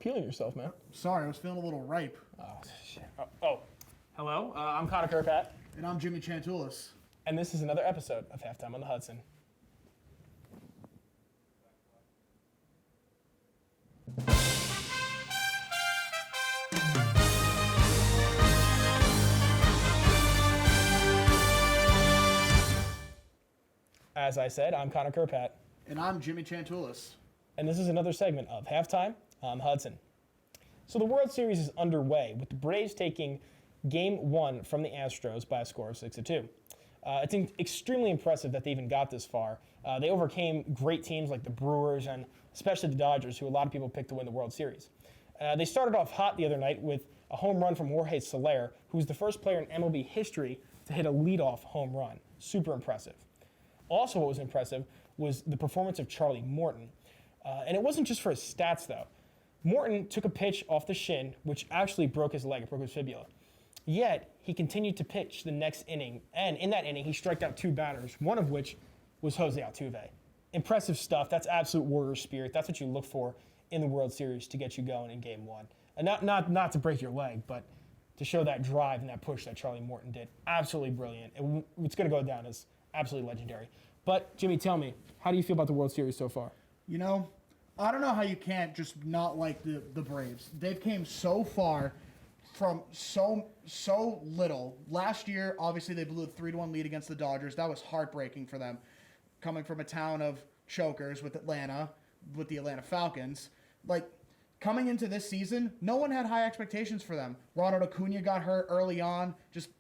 peeling yourself, man. Sorry, I was feeling a little ripe. Oh, shit. Hello. I'm Connor Kurpat. And I'm Jimmy Chantulis. And this is another episode of Halftime on the Hudson. As I said, I'm Connor Kurpat. And I'm Jimmy Chantulis. And this is another segment of Halftime on the Hudson. So the World Series is underway, with the Braves taking Game 1 from the Astros by a score of 6-2. It's extremely impressive that they even got this far. They overcame great teams like the Brewers and especially the Dodgers, who a lot of people picked to win the World Series. They started off hot the other night with a home run from Jorge Soler, who was the first player in MLB history to hit a leadoff home run. Super impressive. Also, what was impressive was the performance of Charlie Morton. And it wasn't just for his stats, though. Morton took a pitch off the shin, which actually broke his leg, it broke his fibula. Yet, he continued to pitch the next inning, and in that inning, he struck out 2 batters, one of which was Jose Altuve. Impressive stuff. That's absolute warrior spirit. That's what you look for in the World Series to get you going in Game 1. And not to break your leg, but to show that drive and that push that Charlie Morton did. Absolutely brilliant. It's going to go down as absolutely legendary. But, Jimmy, tell me, how do you feel about the World Series so far? You know, I don't know how you can't just not like the Braves. They've came so far from so little. Last year, obviously, they blew a 3-1 lead against the Dodgers. That was heartbreaking for them. Coming from a town of chokers with the Atlanta Falcons. Like, coming into this season, no one had high expectations for them. Ronald Acuna got hurt early on. Just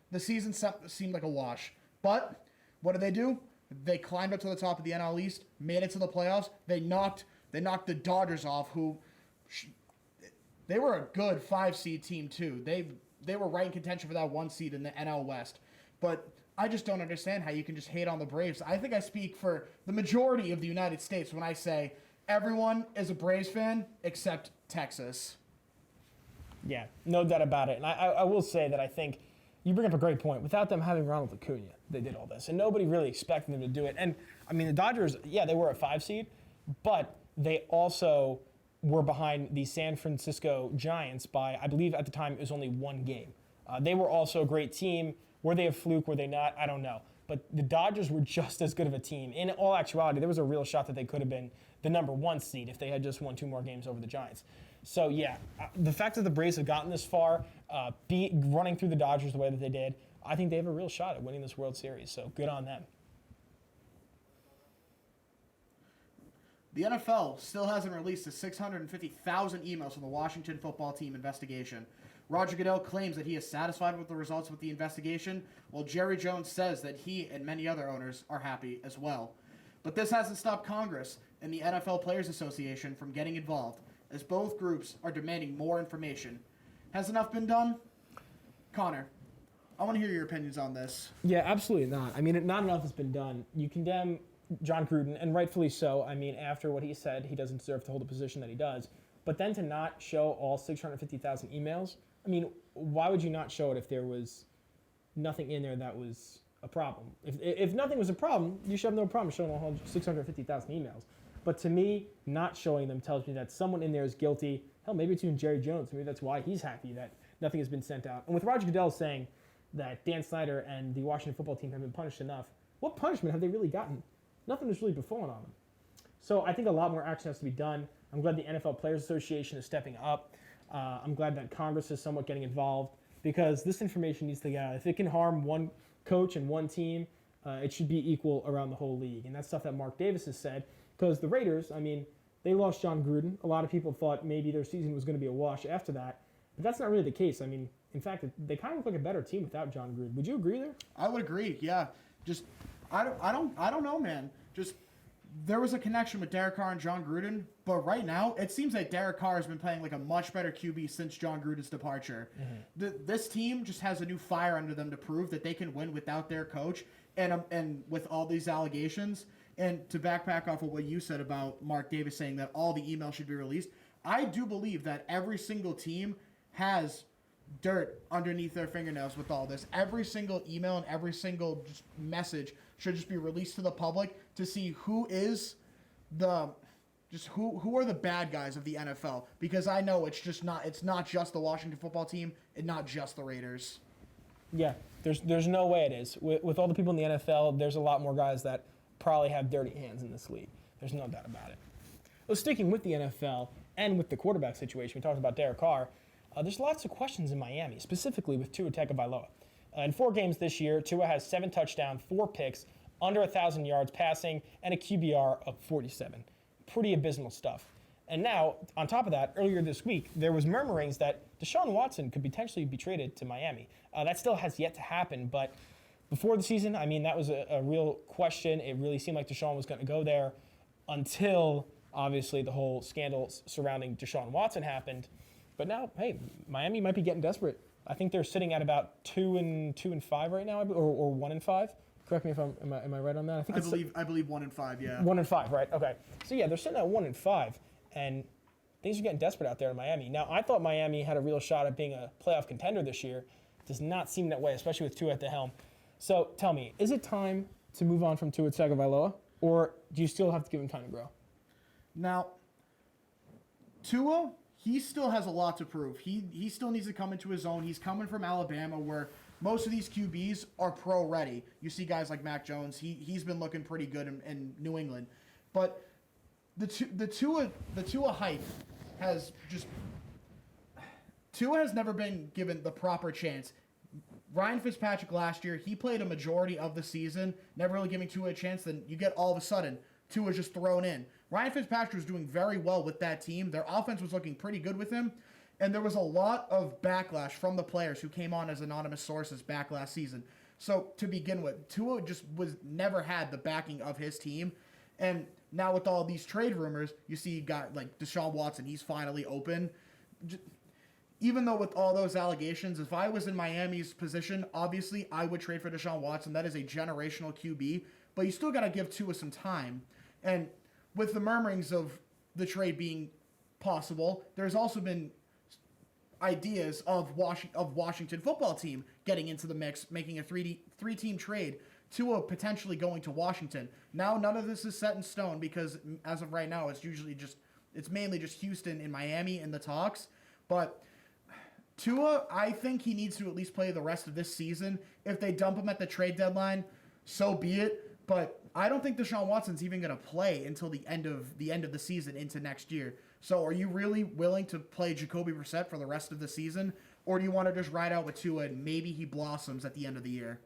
the season seemed like a wash. But what did they do? They climbed up to the top of the NL East, made it to the playoffs. They knocked the Dodgers off, who they were a good 5-seed team too. They were right in contention for that 1 seed in the NL West. But I just don't understand how you can just hate on the Braves. I think I speak for the majority of the United States when I say everyone is a Braves fan except Texas. Yeah, no doubt about it. And I will say that I think you bring up a great point. Without them having Ronald Acuna, they did all this. And nobody really expected them to do it. And, I mean, the Dodgers, yeah, they were a 5 seed, but they also were behind the San Francisco Giants by, I believe at the time, it was only 1 game. They were also a great team. Were they a fluke? Were they not? I don't know. But the Dodgers were just as good of a team. In all actuality, there was a real shot that they could have been the number 1 seed if they had just won 2 more games over the Giants. So, yeah, the fact that the Braves have gotten this far, running through the Dodgers the way that they did, I think they have a real shot at winning this World Series. So, good on them. The NFL still hasn't released the 650,000 emails from the Washington football team investigation. Roger Goodell claims that he is satisfied with the results of the investigation, while Jerry Jones says that he and many other owners are happy as well. But this hasn't stopped Congress and the NFL Players Association from getting involved, as both groups are demanding more information. Has enough been done? Connor, I want to hear your opinions on this. Yeah, absolutely not. I mean, not enough has been done. You condemn John Gruden, and rightfully so. I mean, after what he said, he doesn't deserve to hold the position that he does. But then to not show all 650,000 emails, I mean, why would you not show it if there was nothing in there that was a problem? If nothing was a problem, you should have no problem showing all 650,000 emails. But to me, not showing them tells me that someone in there is guilty. Hell, maybe it's even Jerry Jones. Maybe that's why he's happy that nothing has been sent out. And with Roger Goodell saying that Dan Snyder and the Washington football team have been punished enough, what punishment have they really gotten? Nothing has really befallen on them. So I think a lot more action has to be done. I'm glad the NFL Players Association is stepping up. I'm glad that Congress is somewhat getting involved because this information needs to get out. If it can harm one coach and one team, it should be equal around the whole league. And that's stuff that Mark Davis has said because the Raiders, I mean, they lost John Gruden. A lot of people thought maybe their season was going to be a wash after that. But that's not really the case. I mean, in fact, they kind of look like a better team without John Gruden. Would you agree there? I would agree, yeah. Just, I don't know, man. Just, there was a connection with Derek Carr and John Gruden, but right now, it seems like Derek Carr has been playing like a much better QB since John Gruden's departure. Mm-hmm. This team just has a new fire under them to prove that they can win without their coach, and with all these allegations. And to backpack off of what you said about Mark Davis saying that all the emails should be released, I do believe that every single team has dirt underneath their fingernails with all this. Every single email and every single message should just be released to the public to see who is the just who are the bad guys of the NFL? Because I know it's not just the Washington football team and not just the Raiders. Yeah, there's no way it is. With all the people in the NFL, there's a lot more guys that probably have dirty hands in this league. There's no doubt about it. Well, sticking with the NFL and with the quarterback situation, we talked about Derek Carr. There's lots of questions in Miami, specifically with Tua Tagovailoa. In 4 games this year, Tua has 7 touchdowns, 4 picks, under 1,000 yards passing, and a QBR of 47. Pretty abysmal stuff. And now, on top of that, earlier this week, there was murmurings that Deshaun Watson could potentially be traded to Miami. That still has yet to happen, but before the season, I mean, that was a real question. It really seemed like Deshaun was going to go there until, obviously, the whole scandal surrounding Deshaun Watson happened. But now, hey, Miami might be getting desperate. I think they're sitting at about 2-5 right now, or 1-5. Correct me if am I right on that? I believe 1-5. Yeah. 1-5, right? Okay. So yeah, they're sitting at 1-5, and things are getting desperate out there in Miami. Now, I thought Miami had a real shot at being a playoff contender this year. It does not seem that way, especially with Tua at the helm. So tell me, is it time to move on from Tua Tagovailoa, or do you still have to give him time to grow? Now, Tua, he still has a lot to prove. He still needs to come into his own. He's coming from Alabama, where most of these QBs are pro-ready. You see guys like Mac Jones. He's been looking pretty good in New England. But the Tua hype has just... Tua has never been given the proper chance. Ryan Fitzpatrick last year, he played a majority of the season, never really giving Tua a chance. Then you get all of a sudden, Tua's just thrown in. Ryan Fitzpatrick was doing very well with that team. Their offense was looking pretty good with him. And there was a lot of backlash from the players who came on as anonymous sources back last season. So to begin with, Tua just never had the backing of his team. And now with all these trade rumors, you see you got like Deshaun Watson, he's finally open. Even though with all those allegations, if I was in Miami's position, obviously I would trade for Deshaun Watson. That is a generational QB. But you still got to give Tua some time. And with the murmurings of the trade being possible, there's also been ideas of Washington football team getting into the mix, making a three-team trade, Tua potentially going to Washington. Now none of this is set in stone because as of right now, it's mainly just Houston and Miami in the talks. But Tua, I think he needs to at least play the rest of this season. If they dump him at the trade deadline, so be it. But I don't think Deshaun Watson's even going to play until the end of the season into next year. So are you really willing to play Jacoby Brissett for the rest of the season? Or do you want to just ride out with Tua and maybe he blossoms at the end of the year?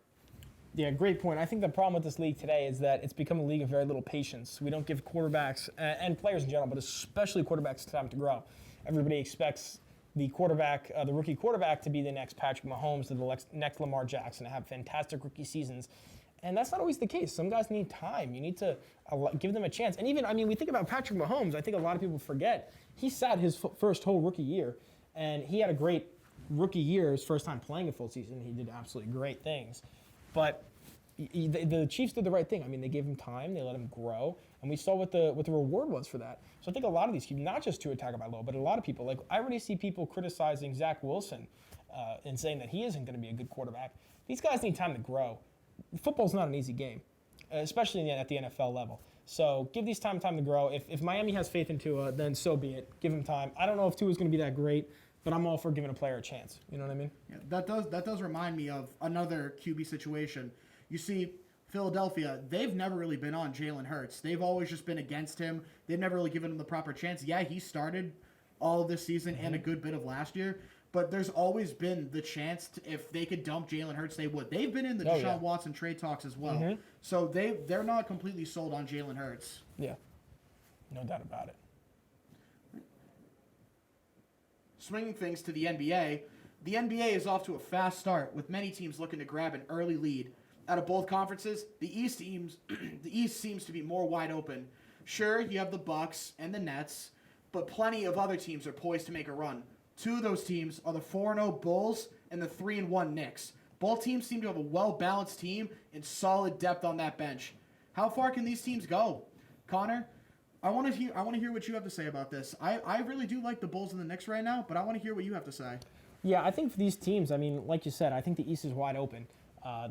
Yeah, great point. I think the problem with this league today is that it's become a league of very little patience. We don't give quarterbacks and players in general, but especially quarterbacks, time to grow. Everybody expects the quarterback, the rookie quarterback, to be the next Patrick Mahomes, the next Lamar Jackson, to have fantastic rookie seasons. And that's not always the case. Some guys need time. You need to give them a chance. And even, we think about Patrick Mahomes. I think a lot of people forget. He sat his first whole rookie year, and he had a great rookie year, his first time playing a full season. He did absolutely great things. But the Chiefs did the right thing. They gave him time. They let him grow. And we saw what the reward was for that. So I think a lot of these people, not just Tua Tagovailoa, but a lot of people, like I already see people criticizing Zach Wilson and saying that he isn't going to be a good quarterback. These guys need time to grow. Football's not an easy game, especially at the NFL level. So give these time to grow. If Miami has faith in Tua, then so be it. Give him time. I don't know if Tua's going to be that great, but I'm all for giving a player a chance. You know what I mean? Yeah, that does remind me of another QB situation. You see, Philadelphia, they've never really been on Jalen Hurts. They've always just been against him. They've never really given him the proper chance. Yeah, he started all of this season and a good bit of last year, but there's always been the chance if they could dump Jalen Hurts, they would. They've been in the Deshaun Watson trade talks as well. Mm-hmm. So they're not completely sold on Jalen Hurts. Yeah, no doubt about it. Swinging things to the NBA is off to a fast start with many teams looking to grab an early lead. Out of both conferences, the East seems to be more wide open. Sure, you have the Bucks and the Nets, but plenty of other teams are poised to make a run. Two of those teams are the 4-0 Bulls and the 3-1 Knicks. Both teams seem to have a well-balanced team and solid depth on that bench. How far can these teams go? Connor, I want to hear what you have to say about this. I really do like the Bulls and the Knicks right now, but I want to hear what you have to say. Yeah, I think for these teams, like you said, I think the East is wide open.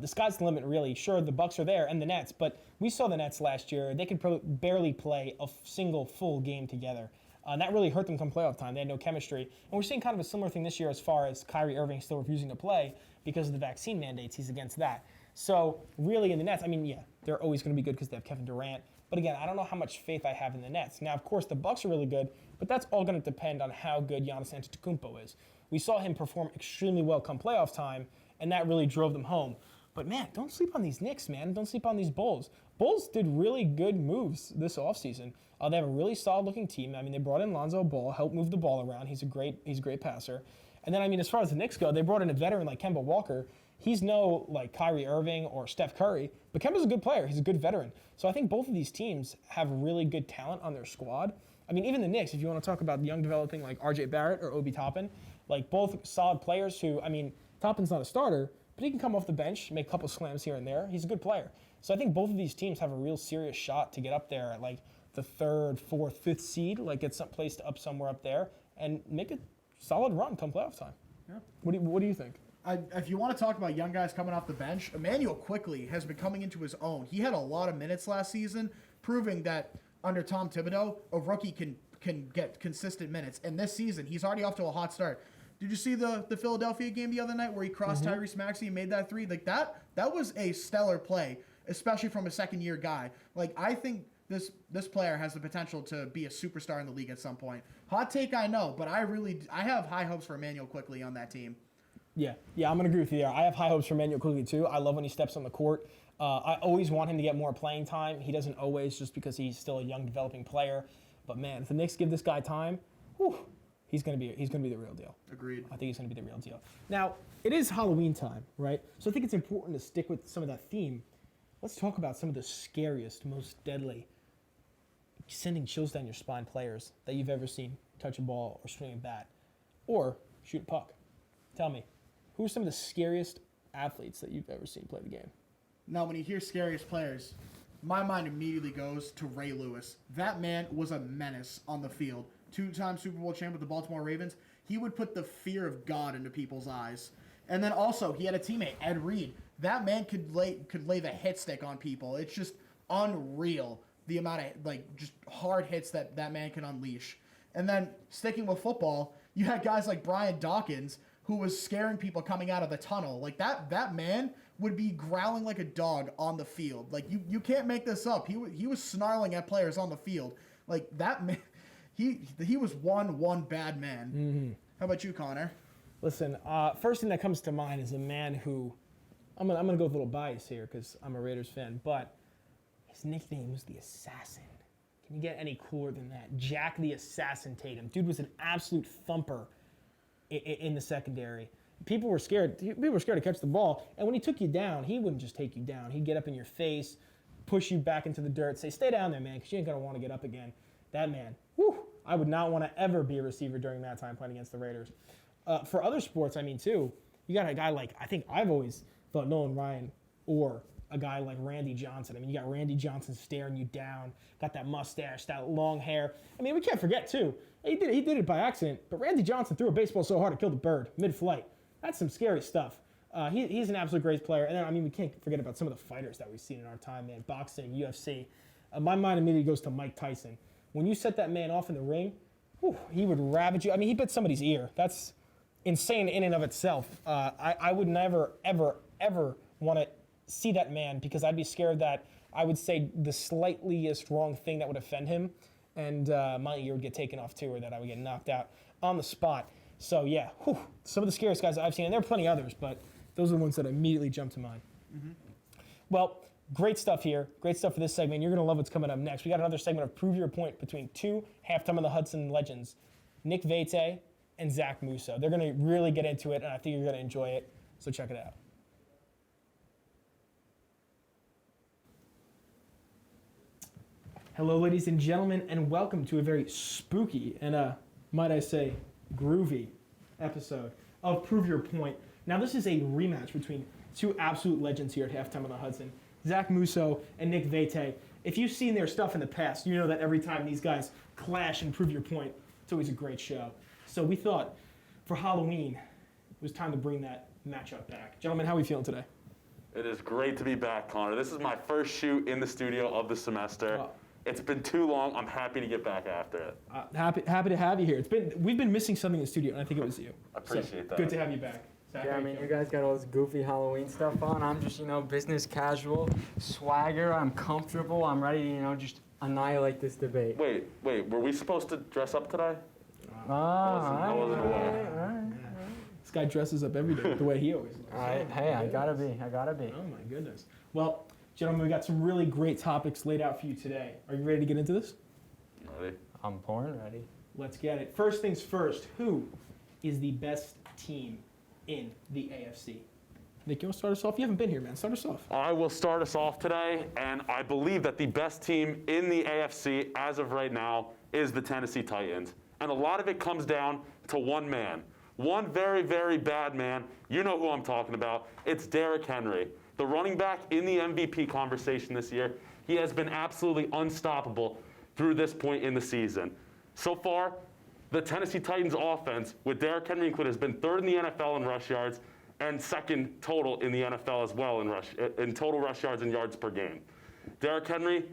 The sky's the limit, really. Sure, the Bucks are there and the Nets, but we saw the Nets last year. They could barely play a single full game together. That really hurt them come playoff time. They had no chemistry. And we're seeing kind of a similar thing this year as far as Kyrie Irving still refusing to play because of the vaccine mandates. He's against that. So really in the Nets, I mean, yeah, they're always going to be good because they have Kevin Durant. But again, I don't know how much faith I have in the Nets. Now, of course, the Bucks are really good, but that's all going to depend on how good Giannis Antetokounmpo is. We saw him perform extremely well come playoff time, and that really drove them home. But man, don't sleep on these Knicks, man. Don't sleep on these Bulls. Bulls did really good moves this offseason. They have a really solid-looking team. I mean, they brought in Lonzo Ball, helped move the ball around. He's a great passer. And then, I mean, as far as the Knicks go, they brought in a veteran like Kemba Walker. He's no like Kyrie Irving or Steph Curry, but Kemba's a good player. He's a good veteran. So I think both of these teams have really good talent on their squad. I mean, even the Knicks, if you want to talk about young developing like RJ Barrett or Obi Toppin, like both solid players who, I mean, Toppin's not a starter, but he can come off the bench, make a couple slams here and there. He's a good player. So I think both of these teams have a real serious shot to get up there at like the 3rd, 4th, 5th seed, like get placed up somewhere up there and make a solid run come playoff time. Yeah. What do you think? If you want to talk about young guys coming off the bench, Emmanuel quickly has been coming into his own. He had a lot of minutes last season, proving that under Tom Thibodeau, a rookie can get consistent minutes. And this season, he's already off to a hot start. Did you see the Philadelphia game the other night where he crossed Tyrese Maxey and made that three? Like that was a stellar play, especially from a second-year guy. Like I think this player has the potential to be a superstar in the league at some point. Hot take, I know, but I have high hopes for Emmanuel quickly on that team. Yeah, I'm going to agree with you there. I have high hopes for Emmanuel quickly, too. I love when he steps on the court. I always want him to get more playing time. He doesn't always just because he's still a young, developing player. But, man, if the Knicks give this guy time, he's going to be the real deal. Agreed. I think he's going to be the real deal. Now, it is Halloween time, right? So I think it's important to stick with some of that theme. Let's talk about some of the scariest, most deadly, sending chills down your spine players that you've ever seen touch a ball or swing a bat or shoot a puck. Tell me. Who are some of the scariest athletes that you've ever seen play the game? Now, when you hear scariest players, my mind immediately goes to Ray Lewis. That man was a menace on the field. 2-time Super Bowl champ with the Baltimore Ravens. He would put the fear of God into people's eyes. And then also, he had a teammate, Ed Reed. That man could lay the hit stick on people. It's just unreal, the amount of just hard hits that man can unleash. And then, sticking with football, you had guys like Brian Dawkins, who was scaring people coming out of the tunnel. Like that man would be growling like a dog on the field. Like you can't make this up. He was snarling at players on the field. Like that man, he was one bad man. Mm-hmm. How about you, Connor? Listen, first thing that comes to mind is a man who I'm gonna go with a little bias here because I'm a Raiders fan, but his nickname was the Assassin. Can you get any cooler than that? Jack the Assassin Tatum. Dude was an absolute thumper in the secondary. People were scared to catch the ball, and when he took you down, he wouldn't just take you down. He'd get up in your face, push you back into the dirt, say, stay down there, man, because you ain't going to want to get up again. That man, I would not want to ever be a receiver during that time playing against the Raiders. For other sports, I mean, too, you got a guy like, I think I've always thought Nolan Ryan or a guy like Randy Johnson. I mean, you got Randy Johnson staring you down, got that mustache, that long hair. I mean, we can't forget, too, he did it by accident, but Randy Johnson threw a baseball so hard it killed a bird mid-flight. That's some scary stuff. He's an absolute great player. And then, I mean, we can't forget about some of the fighters that we've seen in our time, man. Boxing, UFC. My mind immediately goes to Mike Tyson. When you set that man off in the ring, he would ravage you. I mean, he bit somebody's ear. That's insane in and of itself. I would never, ever, ever want to see that man because I'd be scared that I would say the slightest wrong thing that would offend him, and my ear would get taken off too, or that I would get knocked out on the spot. So yeah, some of the scariest guys I've seen, and there are plenty others, but those are the ones that immediately jump to mind. Mm-hmm. Well, great stuff here. Great stuff for this segment. You're going to love what's coming up next. We got another segment of Prove Your Point between two halftime of the Hudson legends, Nick Vete and Zach Musso. They're going to really get into it, and I think you're going to enjoy it. So check it out. Hello, ladies and gentlemen, and welcome to a very spooky and, might I say, groovy episode of Prove Your Point. Now, this is a rematch between two absolute legends here at halftime on the Hudson, Zach Musso and Nick Vete. If you've seen their stuff in the past, you know that every time these guys clash and Prove Your Point, it's always a great show. So we thought for Halloween, it was time to bring that matchup back. Gentlemen, how are we feeling today? It is great to be back, Connor. This is my first shoot in the studio of the semester. It's been too long. I'm happy to get back after it. Happy to have you here. We've been missing something in the studio, and I think it was you. I appreciate that. Good to have you back. Zach, Yeah, I mean, you guys got all this goofy Halloween stuff on. I'm just, business casual, swagger. I'm comfortable. I'm ready to, just annihilate this debate. Wait. Were we supposed to dress up today? I wasn't aware. All right. This guy dresses up every day the way he always does. Hey, I gotta be. Oh my goodness. Well, gentlemen, we got some really great topics laid out for you today. Are you ready to get into this? Ready? I'm born ready. Let's get it. First things first, who is the best team in the AFC? Nick, you want to start us off? You haven't been here, man. Start us off. I will start us off today, and I believe that the best team in the AFC as of right now is the Tennessee Titans. And a lot of it comes down to one man. One very, very bad man. You know who I'm talking about. It's Derrick Henry, the running back in the MVP conversation this year. He has been absolutely unstoppable through this point in the season. So far, the Tennessee Titans offense, with Derrick Henry included, has been third in the NFL in rush yards and second total in the NFL as well in total rush yards and yards per game. Derrick Henry,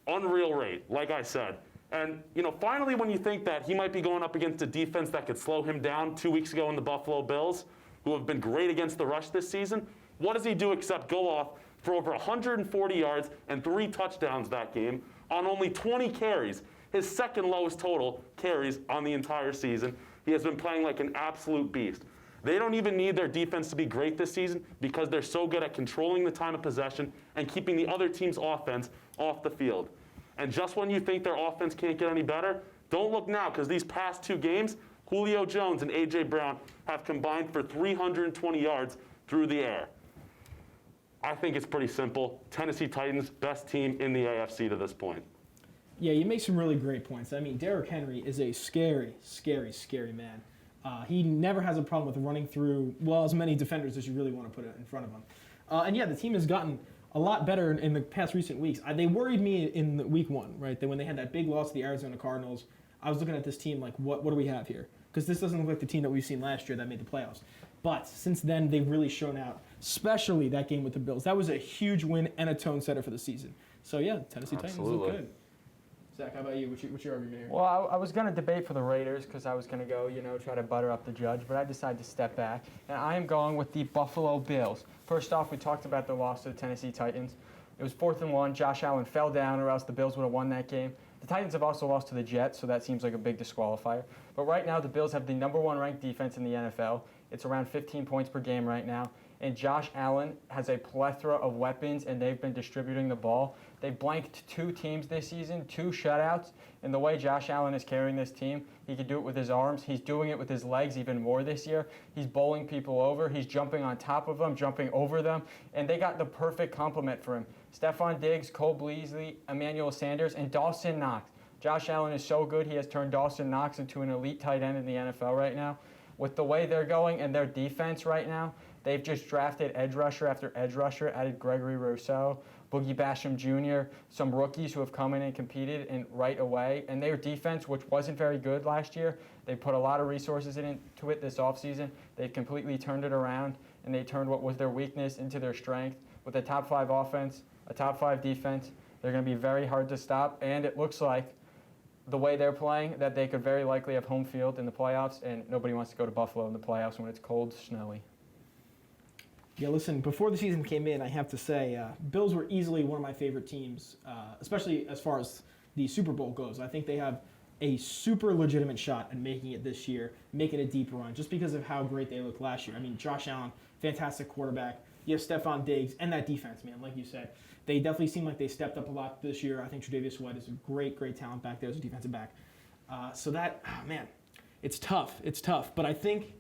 unreal rate, like I said. And, finally, when you think that he might be going up against a defense that could slow him down 2 weeks ago in the Buffalo Bills, who have been great against the rush this season, what does he do except go off for over 140 yards and 3 touchdowns that game on only 20 carries, his second lowest total carries on the entire season. He has been playing like an absolute beast. They don't even need their defense to be great this season because they're so good at controlling the time of possession and keeping the other team's offense off the field. And just when you think their offense can't get any better, don't look now, because these past 2 games, Julio Jones and A.J. Brown have combined for 320 yards through the air. I think it's pretty simple. Tennessee Titans, best team in the AFC to this point. Yeah, you make some really great points. I mean, Derrick Henry is a scary, scary, scary man. He never has a problem with running through, as many defenders as you really want to put in front of him. And yeah, the team has gotten a lot better in the past recent weeks. They worried me in week 1, right? When they had that big loss to the Arizona Cardinals, I was looking at this team like, what do we have here? Because this doesn't look like the team that we've seen last year that made the playoffs. But since then, they've really shown out, especially that game with the Bills. That was a huge win and a tone setter for the season. So yeah, Tennessee Titans look good. Zach, how about you? What's your argument here? Well, I was going to debate for the Raiders because I was going to go, try to butter up the judge, but I decided to step back. And I am going with the Buffalo Bills. First off, we talked about the loss to the Tennessee Titans. It was 4th and 1. Josh Allen fell down, or else the Bills would have won that game. The Titans have also lost to the Jets, so that seems like a big disqualifier. But right now, the Bills have the number 1 ranked defense in the NFL. It's around 15 points per game right now. And Josh Allen has a plethora of weapons, and they've been distributing the ball. They blanked 2 teams this season, 2 shutouts. And the way Josh Allen is carrying this team, he can do it with his arms. He's doing it with his legs even more this year. He's bowling people over. He's jumping on top of them, jumping over them. And they got the perfect complement for him. Stephon Diggs, Cole Beasley, Emmanuel Sanders, and Dawson Knox. Josh Allen is so good, he has turned Dawson Knox into an elite tight end in the NFL right now. With the way they're going and their defense right now, they've just drafted edge rusher after edge rusher, added Gregory Rousseau, Boogie Basham Jr., some rookies who have come in and competed and right away. And their defense, which wasn't very good last year, they put a lot of resources into it this offseason. They've completely turned it around, and they turned what was their weakness into their strength. With a top 5 offense, a top 5 defense, they're going to be very hard to stop. And it looks like the way they're playing that they could very likely have home field in the playoffs, and nobody wants to go to Buffalo in the playoffs when it's cold, snowy. Yeah, listen, before the season came in, I have to say, Bills were easily one of my favorite teams, especially as far as the Super Bowl goes. I think they have a super legitimate shot at making it this year, making a deep run, just because of how great they looked last year. I mean, Josh Allen, fantastic quarterback. You have Stephon Diggs, and that defense, man, like you said. They definitely seem like they stepped up a lot this year. I think Tre'Davious White is a great, great talent back there as a defensive back. It's tough. It's tough. But I think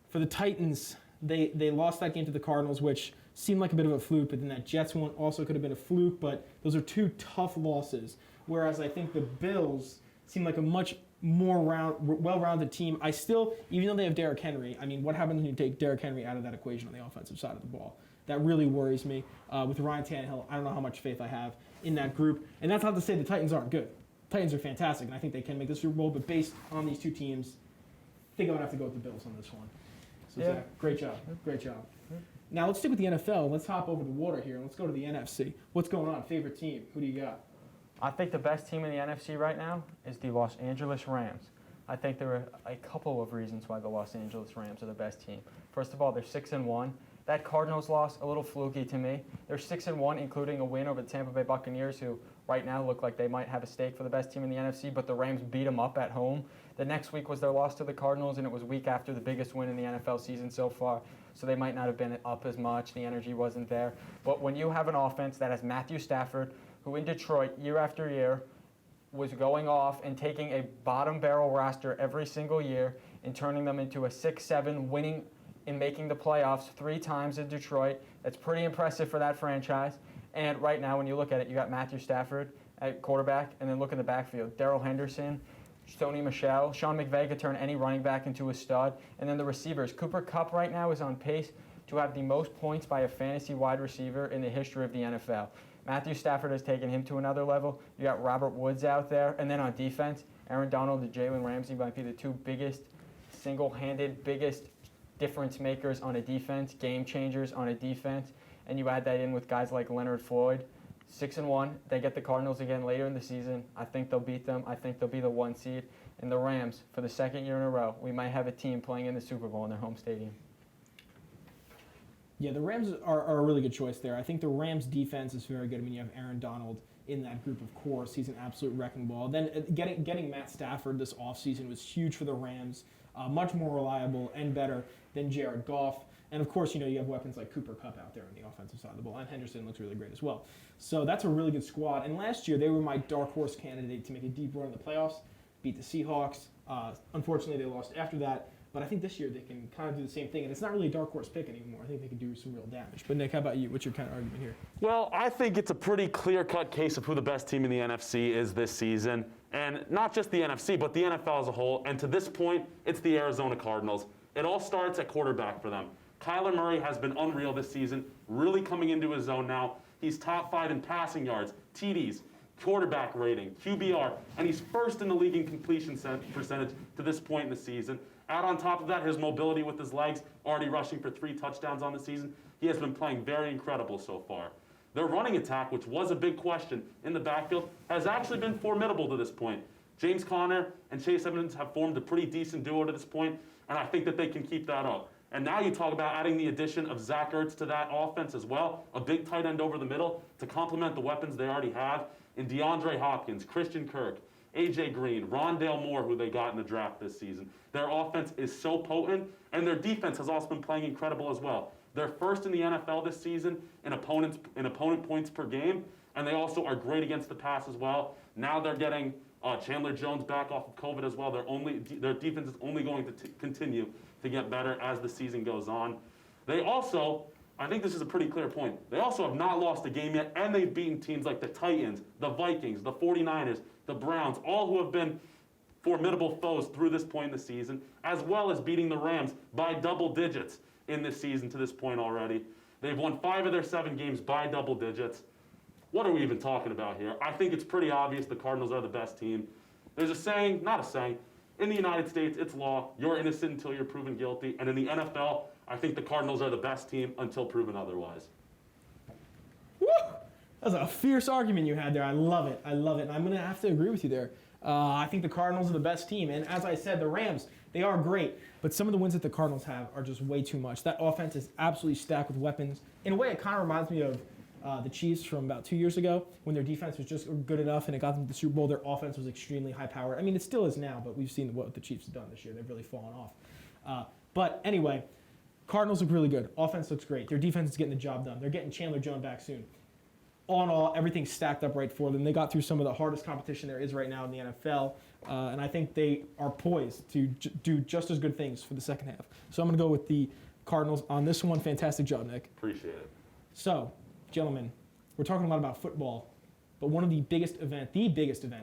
for the Titans, they lost that game to the Cardinals, which seemed like a bit of a fluke, but then that Jets one also could have been a fluke, but those are 2 tough losses. Whereas I think the Bills seem like a much more well-rounded team. I still, even though they have Derrick Henry, I mean, what happens when you take Derrick Henry out of that equation on the offensive side of the ball? That really worries me. With Ryan Tannehill, I don't know how much faith I have in that group. And that's not to say the Titans aren't good. Titans are fantastic, and I think they can make the Super Bowl, but based on these 2 teams, I think I'm going to have to go with the Bills on this one. So Yeah. Zach, great job. Great job. Now let's stick with the NFL. Let's hop over the water here and let's go to the NFC. What's going on? Favorite team? Who do you got? I think the best team in the NFC right now is the Los Angeles Rams. I think there are a couple of reasons why the Los Angeles Rams are the best team. First of all, they're 6-1. That Cardinals loss, a little fluky to me. They're 6-1, including a win over the Tampa Bay Buccaneers, who right now look like they might have a stake for the best team in the NFC, but the Rams beat them up at home. The next week was their loss to the Cardinals, and it was a week after the biggest win in the NFL season so far, so they might not have been up as much. The energy wasn't there. But when you have an offense that has Matthew Stafford, who in Detroit, year after year, was going off and taking a bottom barrel roster every single year and turning them into a 6-7, winning and making the playoffs 3 times in Detroit. That's pretty impressive for that franchise. And right now, when you look at it, you got Matthew Stafford at quarterback, and then look in the backfield. Darrell Henderson, Stoney Michel, Sean McVay could turn any running back into a stud. And then the receivers. Cooper Kupp right now is on pace to have the most points by a fantasy wide receiver in the history of the NFL. Matthew Stafford has taken him to another level. You got Robert Woods out there. And then on defense, Aaron Donald and Jalen Ramsey might be the 2 biggest, single-handed, biggest difference makers on a defense, game changers on a defense. And you add that in with guys like Leonard Floyd. 6-1. They get the Cardinals again later in the season. I think they'll beat them. I think they'll be the 1 seed. And the Rams, for the 2nd year in a row, we might have a team playing in the Super Bowl in their home stadium. Yeah, the Rams are a really good choice there. I think the Rams defense is very good. I mean, you have Aaron Donald in that group, of course. He's an absolute wrecking ball. Then getting Matt Stafford this offseason was huge for the Rams. Much more reliable and better than Jared Goff. And, of course, you have weapons like Cooper Kupp out there on the offensive side of the ball. And Henderson looks really great as well. So that's a really good squad. And last year, they were my dark horse candidate to make a deep run in the playoffs, beat the Seahawks. Unfortunately, they lost after that. But I think this year they can kind of do the same thing. And it's not really a dark horse pick anymore. I think they can do some real damage. But, Nick, how about you? What's your kind of argument here? Well, I think it's a pretty clear-cut case of who the best team in the NFC is this season. And not just the NFC, but the NFL as a whole. And to this point, it's the Arizona Cardinals. It all starts at quarterback for them. Kyler Murray has been unreal this season, really coming into his zone now. He's top 5 in passing yards, TDs, quarterback rating, QBR, and he's first in the league in completion percentage to this point in the season. Add on top of that his mobility with his legs, already rushing for 3 touchdowns on the season. He has been playing very incredible so far. Their running attack, which was a big question in the backfield, has actually been formidable to this point. James Conner and Chase Edmonds have formed a pretty decent duo to this point, and I think that they can keep that up. And now you talk about adding the addition of Zach Ertz to that offense as well, a big tight end over the middle to complement the weapons they already have in DeAndre Hopkins, Christian Kirk, A.J. Green, Rondale Moore, who they got in the draft this season. Their offense is so potent, and their defense has also been playing incredible as well. They're first in the NFL this season in opponent points per game, and they also are great against the pass as well. Now they're getting Chandler Jones back off of COVID as well. Their defense is only going to continue to get better as the season goes on. They also, I think this is a pretty clear point, they also have not lost a game yet, and they've beaten teams like the Titans, the Vikings, the 49ers, the Browns, all who have been formidable foes through this point in the season, as well as beating the Rams by double digits in this season to this point already. They've won 5 of their 7 games by double digits. What are we even talking about here? I think it's pretty obvious the Cardinals are the best team. There's a saying, not a saying, in the United States, it's law. You're innocent until you're proven guilty. And in the NFL, I think the Cardinals are the best team until proven otherwise. Woo! That was a fierce argument you had there. I love it. And I'm going to have to agree with you there. I think the Cardinals are the best team. And as I said, the Rams, they are great. But some of the wins that the Cardinals have are just way too much. That offense is absolutely stacked with weapons. In a way, it kind of reminds me of the Chiefs from about 2 years ago when their defense was just good enough and it got them to the Super Bowl. Their offense was extremely high-powered. I mean, it still is now, but we've seen what the Chiefs have done this year. They've really fallen off. But anyway, Cardinals look really good. Offense looks great. Their defense is getting the job done. They're getting Chandler Jones back soon. All in all, everything's stacked up right for them. They got through some of the hardest competition there is right now in the NFL, and I think they are poised to do just as good things for the second half. So I'm going to go with the Cardinals on this one. Fantastic job, Nick. Appreciate it. So, gentlemen, we're talking a lot about football, but one of the biggest event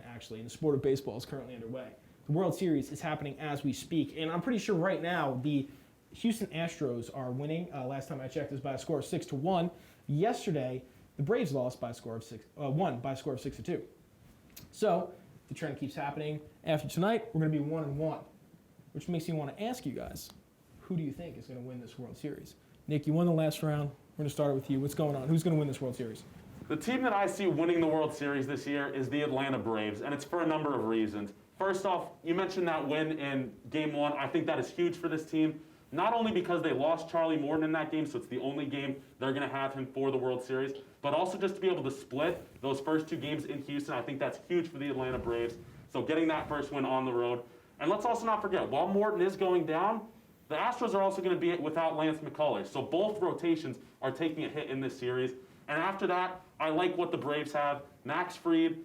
actually in the sport of baseball is currently underway. The World Series is happening as we speak, and I'm pretty sure right now the Houston Astros are winning. Last time I checked, it was by a score of 6-1. Yesterday, the Braves lost by a score of won by a score of 6-2. So the trend keeps happening. After tonight, we're going to be 1-1, which makes me want to ask you guys, who do you think is going to win this World Series? Nick, you won the last round. We're going to start with you. What's going on? Who's going to win this World Series? The team that I see winning the World Series this year is the Atlanta Braves, and it's for a number of reasons. First off, you mentioned that win in Game 1. I think that is huge for this team, not only because they lost Charlie Morton in that game, so it's the only game they're going to have him for the World Series, but also just to be able to split those first 2 games in Houston. I think that's huge for the Atlanta Braves. So getting that first win on the road. And let's also not forget, while Morton is going down, the Astros are also going to be without Lance McCullers. So both rotations are taking a hit in this series. And after that, I like what the Braves have. Max Fried,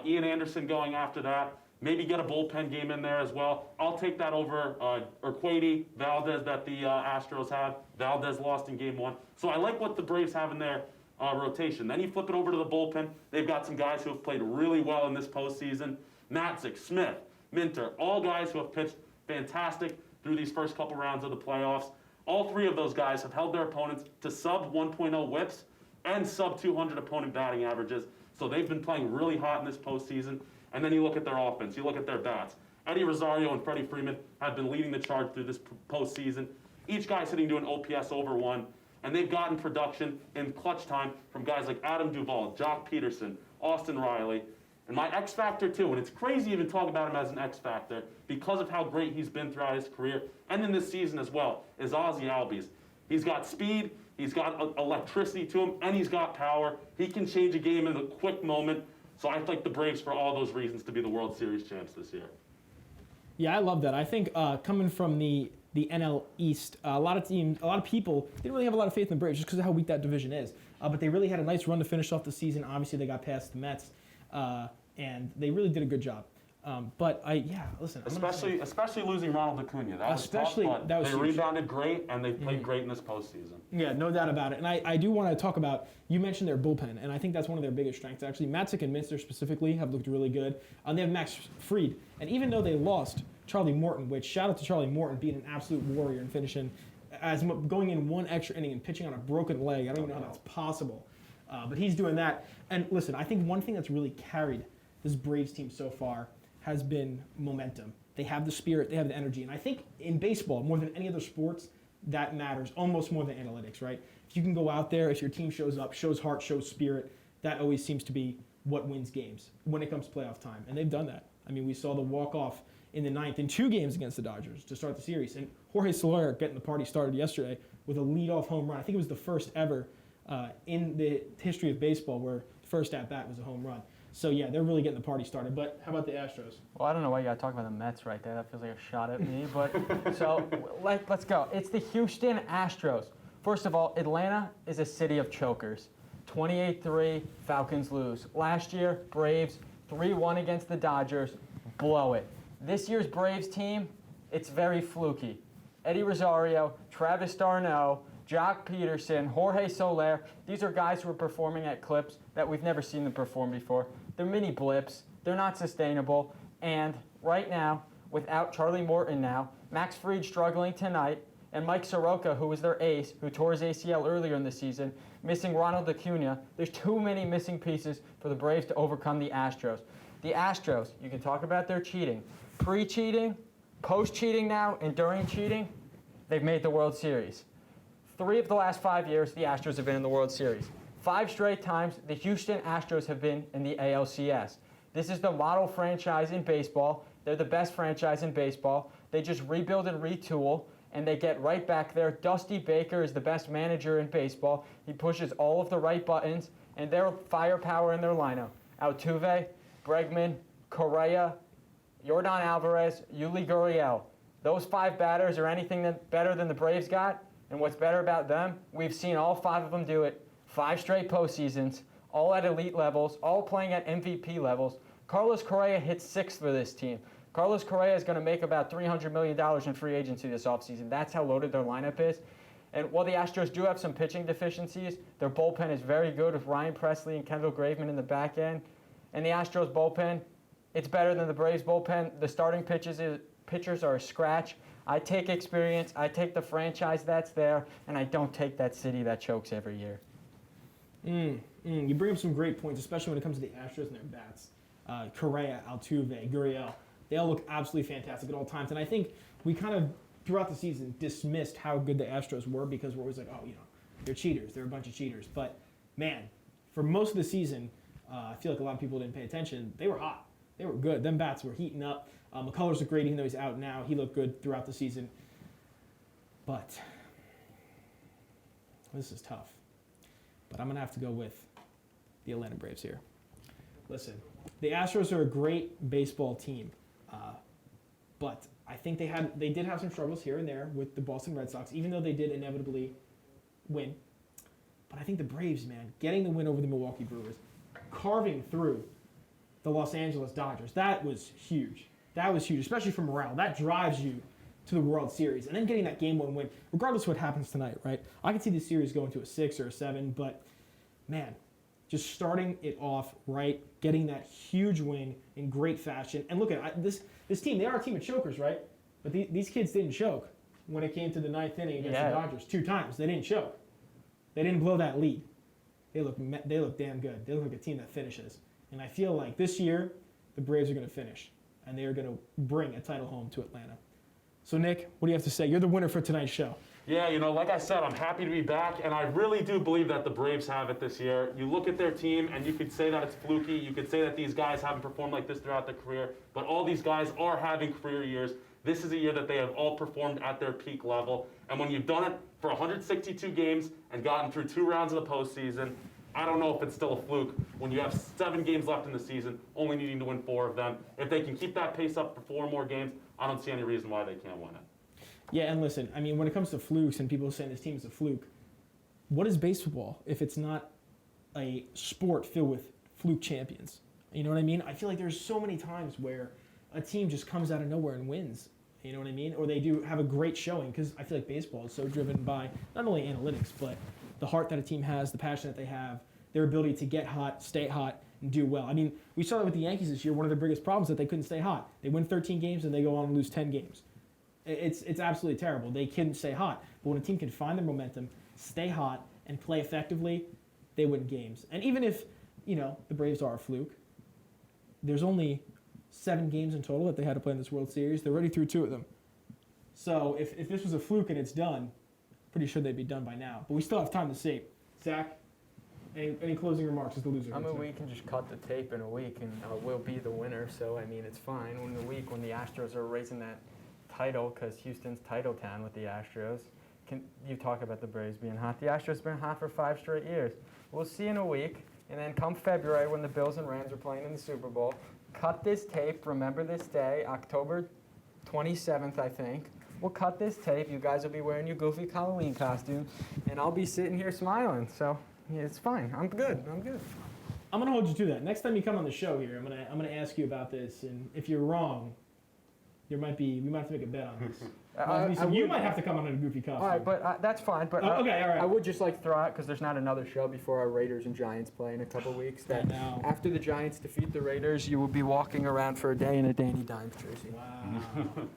Ian Anderson going after that. Maybe get a bullpen game in there as well. I'll take that over Urquidy, Valdez that the Astros have. Valdez lost in Game 1. So I like what the Braves have in their rotation. Then you flip it over to the bullpen. They've got some guys who have played really well in this postseason. Matzik, Smith, Minter, all guys who have pitched fantastic through these first couple rounds of the playoffs. All 3 of those guys have held their opponents to sub 1.0 whips and sub 200 opponent batting averages. So they've been playing really hot in this postseason. And then you look at their offense, you look at their bats. Eddie Rosario and Freddie Freeman have been leading the charge through this postseason. Each guy's hitting to an OPS over 1. And they've gotten production in clutch time from guys like Adam Duvall, Jock Peterson, Austin Riley. And my X factor too, and it's crazy to even talk about him as an X factor because of how great he's been throughout his career and in this season as well, is Ozzie Albies. He's got speed, he's got electricity to him, and he's got power. He can change a game in a quick moment. So I like the Braves for all those reasons to be the World Series champs this year. Yeah, I love that. I think coming from the NL East, a lot of people didn't really have a lot of faith in the Braves just because of how weak that division is. But they really had a nice run to finish off the season. Obviously, they got past the Mets. And they really did a good job. Listen. Especially losing Ronald Acuna. That was tough, but they rebounded great, and they played great in this postseason. Yeah, no doubt about it. And I do want to talk about, you mentioned their bullpen, and I think that's one of their biggest strengths. Actually, Matzik and Minster specifically have looked really good. They have Max Fried. And even though they lost Charlie Morton, which shout out to Charlie Morton being an absolute warrior and finishing, going in 1 extra inning and pitching on a broken leg. I don't even know how that's possible. But he's doing that. And listen, I think one thing that's really carried this Braves team so far has been momentum. They have the spirit, they have the energy. And I think in baseball, more than any other sports, that matters almost more than analytics, right? If you can go out there, if your team shows up, shows heart, shows spirit, that always seems to be what wins games when it comes to playoff time. And they've done that. I mean, we saw the walk-off in the 9th in 2 games against the Dodgers to start the series. And Jorge Soler getting the party started yesterday with a leadoff home run. I think it was the first ever in the history of baseball where the first at-bat was a home run. So, yeah, they're really getting the party started. But how about the Astros? Well, I don't know why you got to talk about the Mets right there. That feels like a shot at me. But so let's go. It's the Houston Astros. First of all, Atlanta is a city of chokers. 28-3, Falcons lose. Last year, Braves 3-1 against the Dodgers, blow it. This year's Braves team, it's very fluky. Eddie Rosario, Travis d'Arnaud, Jock Peterson, Jorge Soler, these are guys who are performing at clips that we've never seen them perform before. They're mini blips. They're not sustainable. And right now, without Charlie Morton now, Max Fried struggling tonight, and Mike Soroka, who was their ace, who tore his ACL earlier in the season, missing Ronald Acuna, there's too many missing pieces for the Braves to overcome the Astros. The Astros, you can talk about their cheating. Pre-cheating, post-cheating now, and during cheating, they've made the World Series. 3 of the last 5 years, the Astros have been in the World Series. 5 straight times, the Houston Astros have been in the ALCS. This is the model franchise in baseball. They're the best franchise in baseball. They just rebuild and retool, and they get right back there. Dusty Baker is the best manager in baseball. He pushes all of the right buttons, and their firepower in their lineup. Altuve, Bregman, Correa, Yordan Alvarez, Yuli Gurriel. Those 5 batters are anything better than the Braves got. And what's better about them, we've seen all 5 of them do it. 5 straight postseasons, all at elite levels, all playing at MVP levels. Carlos Correa hits 6th for this team. Carlos Correa is going to make about $300 million in free agency this offseason. That's how loaded their lineup is. And while the Astros do have some pitching deficiencies, their bullpen is very good with Ryan Presley and Kendall Graveman in the back end. And the Astros bullpen, it's better than the Braves bullpen. The starting pitchers are a scratch. I take experience, I take the franchise that's there, and I don't take that city that chokes every year. You bring up some great points, especially when it comes to the Astros and their bats. Correa, Altuve, Gurriel, they all look absolutely fantastic at all times. And I think we kind of throughout the season dismissed how good the Astros were because we're always like, oh, they're cheaters. They're a bunch of cheaters. But, man, for most of the season, I feel like a lot of people didn't pay attention. They were hot. They were good. Them bats were heating up. McCullers looked great even though he's out now. He looked good throughout the season. But this is tough. But I'm going to have to go with the Atlanta Braves here. Listen, the Astros are a great baseball team. But I think they did have some struggles here and there with the Boston Red Sox, even though they did inevitably win. But I think the Braves, man, getting the win over the Milwaukee Brewers, carving through the Los Angeles Dodgers, that was huge. That was huge, especially for morale. That drives you to the World Series. And then getting that Game 1 win, regardless of what happens tonight, right? I can see the series going to a 6 or a 7, but, man, just starting it off right, getting that huge win in great fashion. And look at this team. They are a team of chokers, right? But these kids didn't choke when it came to the 9th inning against the Dodgers 2 times. They didn't choke. They didn't blow that lead. They look damn good. They look like a team that finishes. And I feel like this year, the Braves are going to finish. And they are going to bring a title home to Atlanta. So, Nick, what do you have to say? You're the winner for tonight's show. Yeah, like I said, I'm happy to be back, and I really do believe that the Braves have it this year. You look at their team, and you could say that it's fluky. You could say that these guys haven't performed like this throughout their career, but all these guys are having career years. This is a year that they have all performed at their peak level, and when you've done it for 162 games and gotten through 2 rounds of the postseason, I don't know if it's still a fluke when you have 7 games left in the season, only needing to win 4 of them. If they can keep that pace up for 4 more games, I don't see any reason why they can't win it. Yeah, and listen, I mean, when it comes to flukes and people saying this team is a fluke, what is baseball if it's not a sport filled with fluke champions? You know what I mean? I feel like there's so many times where a team just comes out of nowhere and wins. You know what I mean? Or they do have a great showing because I feel like baseball is so driven by not only analytics, but the heart that a team has, the passion that they have, their ability to get hot, stay hot, and do well. I mean, we saw that with the Yankees this year. One of their biggest problems is that they couldn't stay hot. They win 13 games and they go on and lose 10 games. It's absolutely terrible. They couldn't stay hot. But when a team can find their momentum, stay hot, and play effectively, they win games. And even if, the Braves are a fluke, there's only 7 games in total that they had to play in this World Series. They're already through 2 of them. So if this was a fluke and it's done, pretty sure they'd be done by now. But we still have time to see. Zach, any closing remarks as the loser? I mean, we can just cut the tape in a week and we'll be the winner. So, I mean, it's fine. In the week when the Astros are raising that title, because Houston's title town with the Astros, you talk about the Braves being hot. The Astros have been hot for 5 straight years. We'll see in a week. And then come February when the Bills and Rams are playing in the Super Bowl, cut this tape. Remember this day, October 27th, I think. We'll cut this tape. You guys will be wearing your goofy Halloween costume, and I'll be sitting here smiling. So yeah, it's fine. I'm good. I'm gonna hold you to that. Next time you come on the show here, I'm gonna ask you about this, and if you're wrong, we might have to make a bet on this. You might have to come on in a goofy costume. All right, but that's fine. But okay, all right. I would just like to throw out, because there's not another show before our Raiders and Giants play in a couple weeks, that after the Giants defeat the Raiders, you will be walking around for a day in a Danny Dimes jersey. Wow.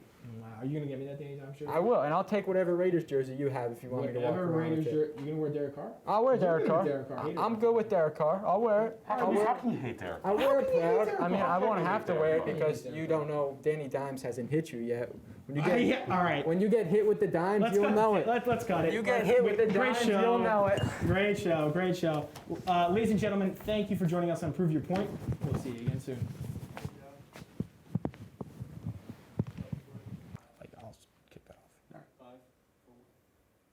Are you going to get me that Danny Dimes jersey? I will, and I'll take whatever Raiders jersey you have if you want me to walk around with it. You going to wear Derek Carr? I'll wear Derek Carr. I'm good with Derek Carr. I'll wear it. How can you hate Derek Carr? I'll wear it proud. I mean, I won't have to wear it because you don't know Danny Dimes hasn't hit you yet. When you get, all right. When you get hit with the dimes, you'll know it. Let's cut it. You get hit with the dimes, you'll know it. Great show. Ladies and gentlemen, thank you for joining us on Prove Your Point. We'll see you again soon. I'll kick that off. 5, 4,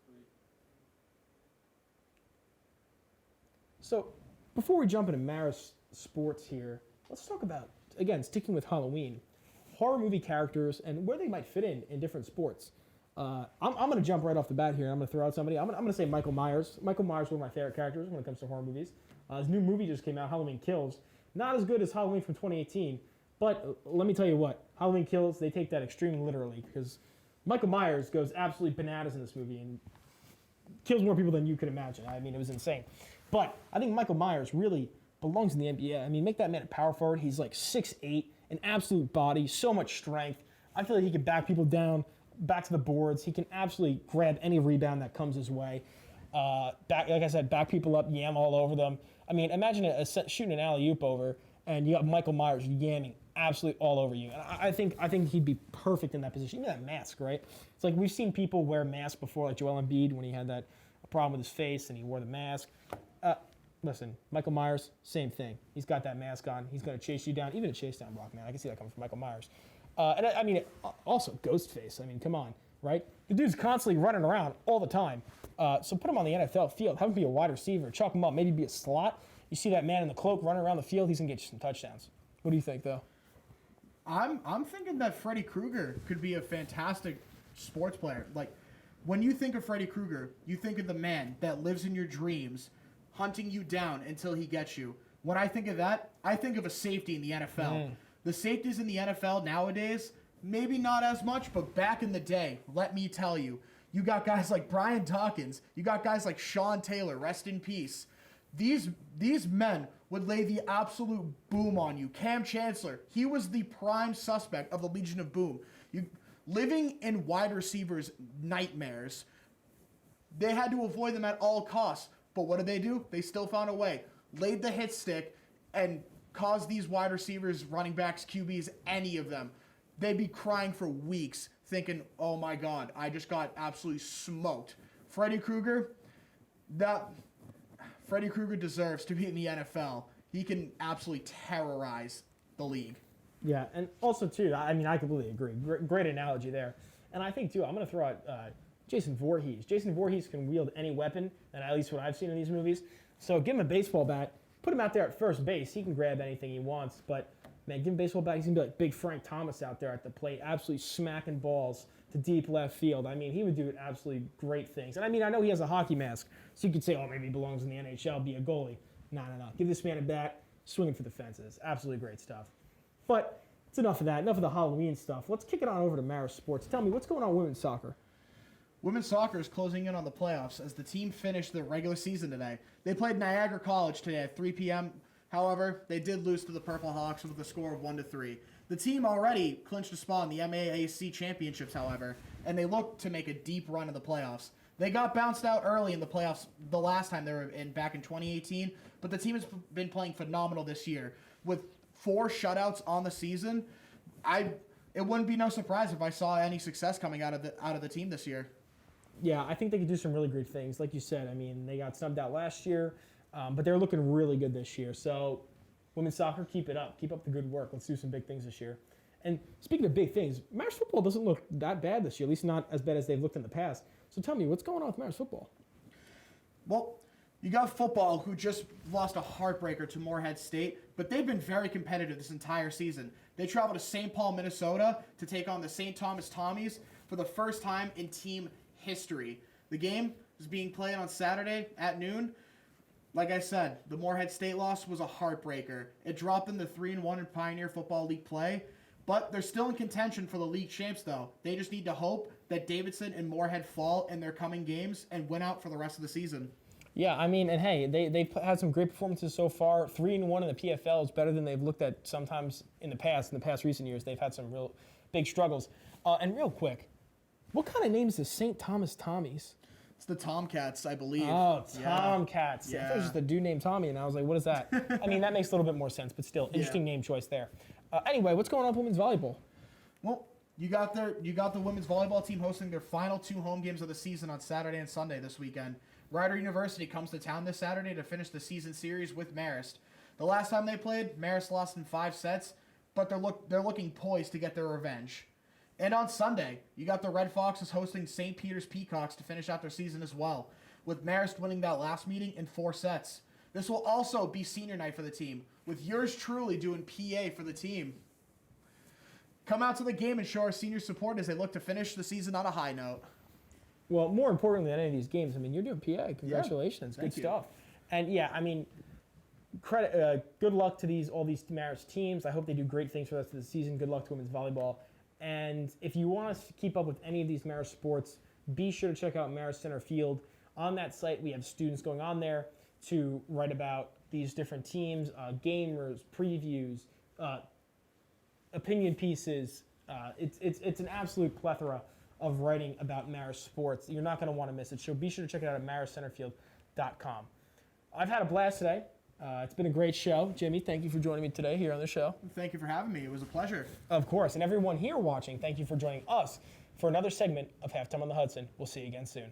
3. So, before we jump into Maris Sports here, let's talk about, again, sticking with Halloween, horror movie characters and where they might fit in different sports. I'm going to jump right off the bat here. I'm going to throw out somebody. I'm going to say Michael Myers. Michael Myers is one of my favorite characters when it comes to horror movies. His new movie just came out, Halloween Kills. Not as good as Halloween from 2018, but let me tell you what, Halloween Kills, they take that extremely literally because Michael Myers goes absolutely bananas in this movie and kills more people than you could imagine. I mean, it was insane. But I think Michael Myers really belongs in the NBA. I mean, make that man a power forward. He's like 6'8", an absolute body, so much strength. I feel like he can back people down, back to the boards. He can absolutely grab any rebound that comes his way. Like I said, back people up, yam all over them. I mean, imagine shooting an alley-oop over, and you got Michael Myers yamming absolutely all over you. And I think he'd be perfect in that position. Even that mask, right? It's like we've seen people wear masks before, like Joel Embiid when he had that problem with his face and he wore the mask. Listen, Michael Myers, same thing. He's got that mask on. He's going to chase you down, even a chase down block, man. I can see that coming from Michael Myers. And I mean, also Ghostface. I mean, come on, right? The dude's constantly running around all the time. So put him on the NFL field. Have him be a wide receiver. Chalk him up. Maybe be a slot. You see that man in the cloak running around the field, he's going to get you some touchdowns. What do you think, though? I'm thinking that Freddy Krueger could be a fantastic sports player. Like, when you think of Freddy Krueger, you think of the man that lives in your dreams, hunting you down until he gets you. When I think of that, I think of a safety in the NFL. The safeties in the NFL nowadays, maybe not as much, but back in the day, let me tell you, you got guys like Brian Dawkins, you got guys like Sean Taylor, rest in peace. These men would lay the absolute boom on you. Cam Chancellor, he was the prime suspect of the Legion of Boom. Living in wide receivers' nightmares, they had to avoid them at all costs. But what did they do? They still found a way. Laid the hit stick and caused these wide receivers, running backs, QBs, any of them. They'd be crying for weeks thinking, oh my God, I just got absolutely smoked. Freddy Krueger deserves to be in the NFL. He can absolutely terrorize the league. Yeah, and also, too, I mean, I completely agree. Great analogy there. And I think, too, I'm going to throw out Jason Voorhees. Jason Voorhees can wield any weapon, and at least what I've seen in these movies. So give him a baseball bat, put him out there at first base. He can grab anything he wants, but, man, give him a baseball bat. He's going to be like big Frank Thomas out there at the plate, absolutely smacking balls to deep left field. I mean, he would do absolutely great things. And, I mean, I know he has a hockey mask, so you could say, oh, maybe he belongs in the NHL, be a goalie. No. Give this man a bat, swinging for the fences. Absolutely great stuff. But it's enough of that, enough of the Halloween stuff. Let's kick it on over to Marist Sports. Tell me, what's going on with women's soccer? Women's soccer is closing in on the playoffs as the team finished their regular season today. They played Niagara College today at 3 p.m. However, they did lose to the Purple Hawks with a score of 1-3. The team already clinched a spot in the MAAC championships, however, and they look to make a deep run in the playoffs. They got bounced out early in the playoffs the last time they were back in 2018, but the team has been playing phenomenal this year. With 4 shutouts on the season, it wouldn't be no surprise if I saw any success coming out of the team this year. Yeah, I think they could do some really great things. Like you said, I mean, they got snubbed out last year, but they're looking really good this year. So, women's soccer, keep it up. Keep up the good work. Let's do some big things this year. And speaking of big things, Marist football doesn't look that bad this year, at least not as bad as they've looked in the past. So tell me, what's going on with Marist football? Well, you got football, who just lost a heartbreaker to Morehead State, but they've been very competitive this entire season. They traveled to St. Paul, Minnesota to take on the St. Thomas Tommies for the first time in team history. The game is being played on Saturday at noon. Like I said, the Morehead State loss was a heartbreaker. It dropped them to 3-1 in Pioneer Football League play, but they're still in contention for the league champs, though. They just need to hope that Davidson and Morehead fall in their coming games and win out for the rest of the season. Yeah, I mean, and hey, they've had some great performances so far. 3-1 in the PFL is better than they've looked at sometimes in the past. In the past recent years, they've had some real big struggles. And real quick, what kind of name is the St. Thomas Tommies? It's the Tomcats, I believe. Oh, Tomcats. Yeah. I thought it was just a dude named Tommy, and I was like, what is that? I mean, that makes a little bit more sense, but still, interesting name choice there. Anyway, what's going on with women's volleyball? Well, you got the women's volleyball team hosting their final 2 home games of the season on Saturday and Sunday this weekend. Rider University comes to town this Saturday to finish the season series with Marist. The last time they played, Marist lost in 5 sets, but they're looking poised to get their revenge. And on Sunday, you got the Red Foxes hosting St. Peter's Peacocks to finish out their season as well, with Marist winning that last meeting in 4 sets. This will also be senior night for the team, with yours truly doing PA for the team. Come out to the game and show our senior support as they look to finish the season on a high note. Well, more importantly than any of these games, I mean, you're doing PA. Congratulations. Thank Good you. stuff. And yeah, I mean, good luck to all these Marist teams. I hope they do great things for the rest of the season. Good luck to women's volleyball. And if you want to keep up with any of these Marist sports, be sure to check out Marist Center Field. On that site, we have students going on there to write about these different teams, gamers, previews, opinion pieces. It's an absolute plethora of writing about Marist sports. You're not going to want to miss it. So be sure to check it out at maristcenterfield.com. I've had a blast today. It's been a great show. Jimmy, thank you for joining me today here on the show. Thank you for having me. It was a pleasure. Of course. And everyone here watching, thank you for joining us for another segment of Halftime on the Hudson. We'll see you again soon.